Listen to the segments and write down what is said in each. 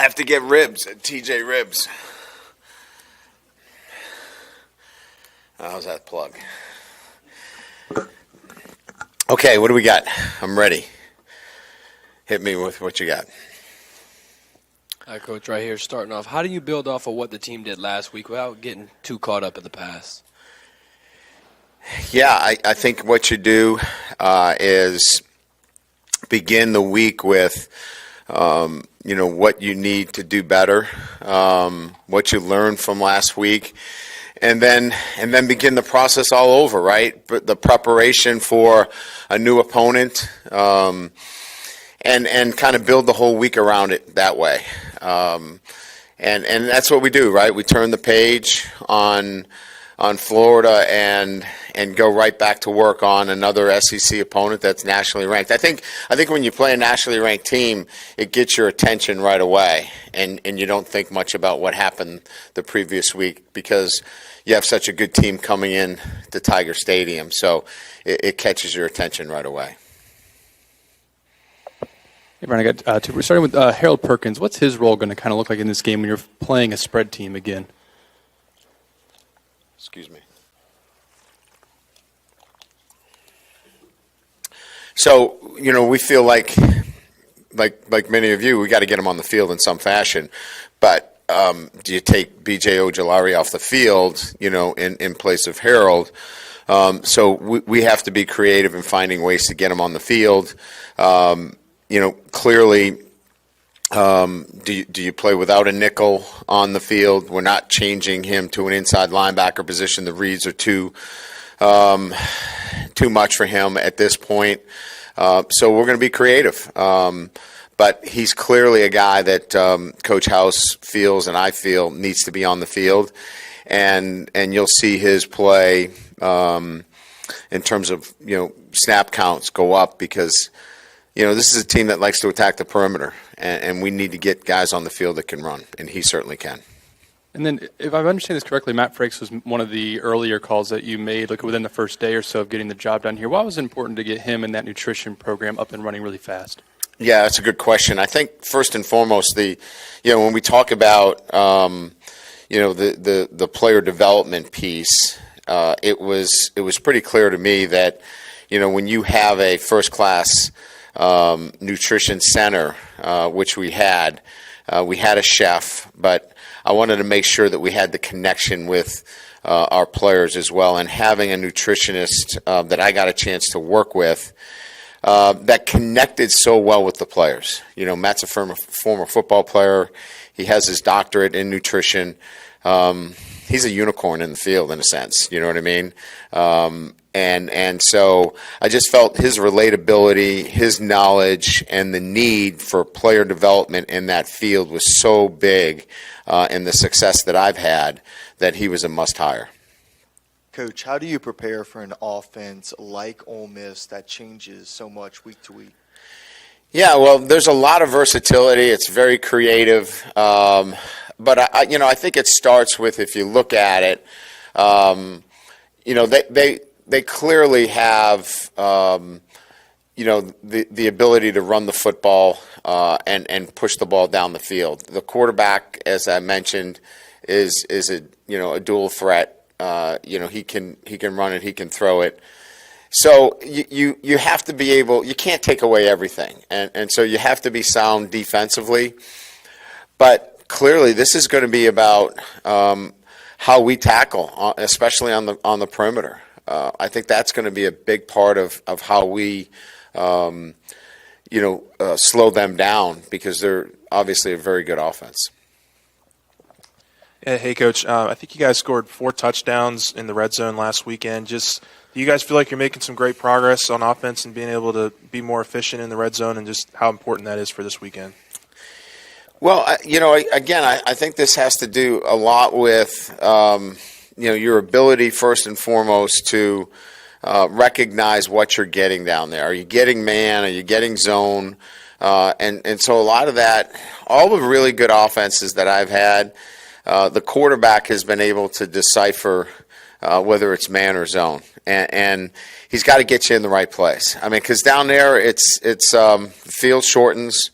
I have to get ribs at TJ Ribs. How's that plug? Okay, what do we got? I'm ready. Hit me with what you got. All right, Coach, right here, starting off. How do you build off of what the team did last week without getting too caught up in the past? Yeah, I think what you do is begin the week with, what you need to do better, what you learned from last week, and then begin the process all over, right? But the preparation for a new opponent, and kind of build the whole week around it that way. And that's what we do, right? We turn the page on Florida and go right back to work on another SEC opponent that's nationally ranked. I think when you play a nationally ranked team, it gets your attention right away, and you don't think much about what happened the previous week because you have such a good team coming in to Tiger Stadium. So it catches your attention right away. Hey, Brian, I got two. We're starting with Harold Perkins. What's his role going to kind of look like in this game when you're playing a spread team again? Excuse me. So, we feel like many of you, we got to get him on the field in some fashion. But do you take B.J. Ojolari off the field, in place of Harold? So we have to be creative in finding ways to get him on the field. Clearly, do you play without a nickel on the field? We're not changing him to an inside linebacker position. The reads are too much for him at this point. So we're going to be creative. But he's clearly a guy that Coach House feels and I feel needs to be on the field. And you'll see his play in terms of, snap counts go up because – this is a team that likes to attack the perimeter, and we need to get guys on the field that can run, and he certainly can. And then, if I understand this correctly, Matt Frakes was one of the earlier calls that you made, within the first day or so of getting the job done here. Why was it important to get him and that nutrition program up and running really fast? Yeah, that's a good question. I think first and foremost, when we talk about the player development piece, it was pretty clear to me that when you have a first class nutrition center, which we had a chef, but I wanted to make sure that we had the connection with our players as well, and having a nutritionist that I got a chance to work with that connected so well with the players. Matt's a former football player. He has his doctorate in nutrition. He's a unicorn in the field in a sense, you know what I mean? And so I just felt his relatability, his knowledge, and the need for player development in that field was so big in the success that I've had that he was a must-hire. Coach, how do you prepare for an offense like Ole Miss that changes so much week to week? Yeah, well, there's a lot of versatility. It's very creative. But I think it starts with, if you look at it, they clearly have the ability to run the football and push the ball down the field. The quarterback, as I mentioned, is a dual threat. He can run it, he can throw it. So you have to be able. You can't take away everything, and so you have to be sound defensively. But clearly, this is going to be about how we tackle, especially on the perimeter. I think that's going to be a big part of how we, slow them down because they're obviously a very good offense. Yeah, hey, Coach. I think you guys scored 4 touchdowns in the red zone last weekend. Do you guys feel like you're making some great progress on offense and being able to be more efficient in the red zone, and just how important that is for this weekend? Well, I think this has to do a lot with, your ability first and foremost to recognize what you're getting down there. Are you getting man? Are you getting zone? And so a lot of that, all the really good offenses that I've had, the quarterback has been able to decipher whether it's man or zone. And he's got to get you in the right place. I mean, because down there, it's field shortens.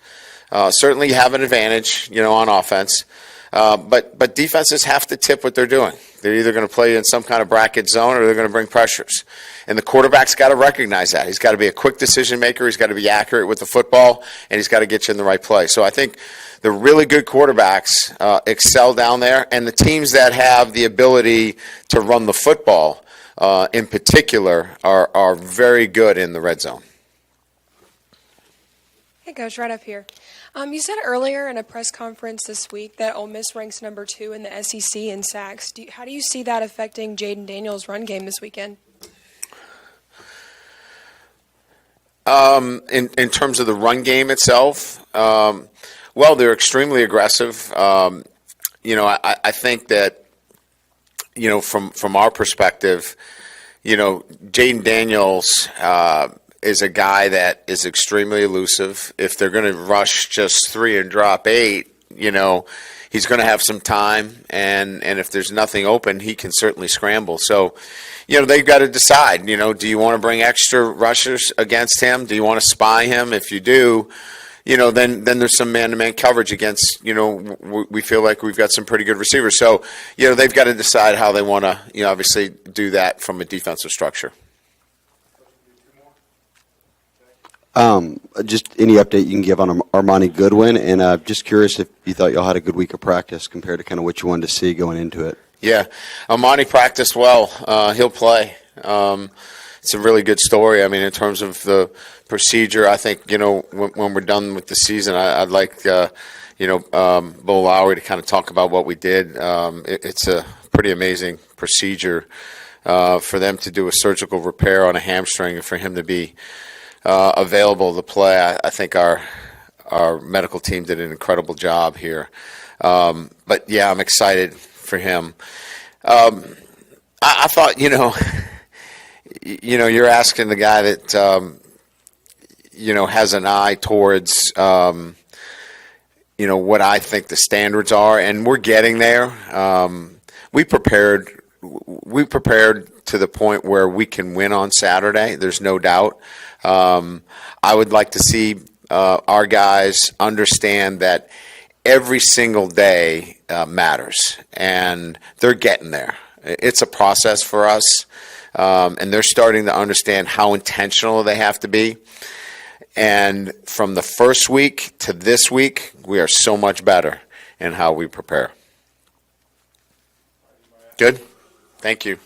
Certainly you have an advantage, on offense. But defenses have to tip what they're doing. They're either going to play in some kind of bracket zone or they're going to bring pressures. And the quarterback's got to recognize that. He's got to be a quick decision maker. He's got to be accurate with the football, and he's got to get you in the right place. So I think the really good quarterbacks excel down there, and the teams that have the ability to run the football in particular are very good in the red zone. Hey, Coach, right up here. You said earlier in a press conference this week that Ole Miss ranks number 2 in the SEC in sacks. How do you see that affecting Jaden Daniels' run game this weekend? In terms of the run game itself, well, they're extremely aggressive. I think that, from our perspective, Jaden Daniels is a guy that is extremely elusive. If they're going to rush just 3 and drop 8, he's going to have some time. And if there's nothing open, he can certainly scramble. So, they've got to decide, do you want to bring extra rushers against him? Do you want to spy him? If you do, then there's some man-to-man coverage against, we feel like we've got some pretty good receivers. So, they've got to decide how they want to, obviously do that from a defensive structure. Just any update you can give on Armani Goodwin, and just curious if you thought y'all had a good week of practice compared to kind of what you wanted to see going into it. Yeah, Armani practiced well. He'll play. It's a really good story. I mean, in terms of the procedure, I think, when we're done with the season, I'd like, Bo Lowry to kind of talk about what we did. It's a pretty amazing procedure for them to do a surgical repair on a hamstring and for him to be available to play. I think our medical team did an incredible job here. But yeah, I'm excited for him. I thought, you're asking the guy that has an eye towards what I think the standards are, and we're getting there. We prepared to the point where we can win on Saturday. There's no doubt. I would like to see our guys understand that every single day matters, and they're getting there. It's a process for us, and they're starting to understand how intentional they have to be. And from the first week to this week, we are so much better in how we prepare. Good? Thank you.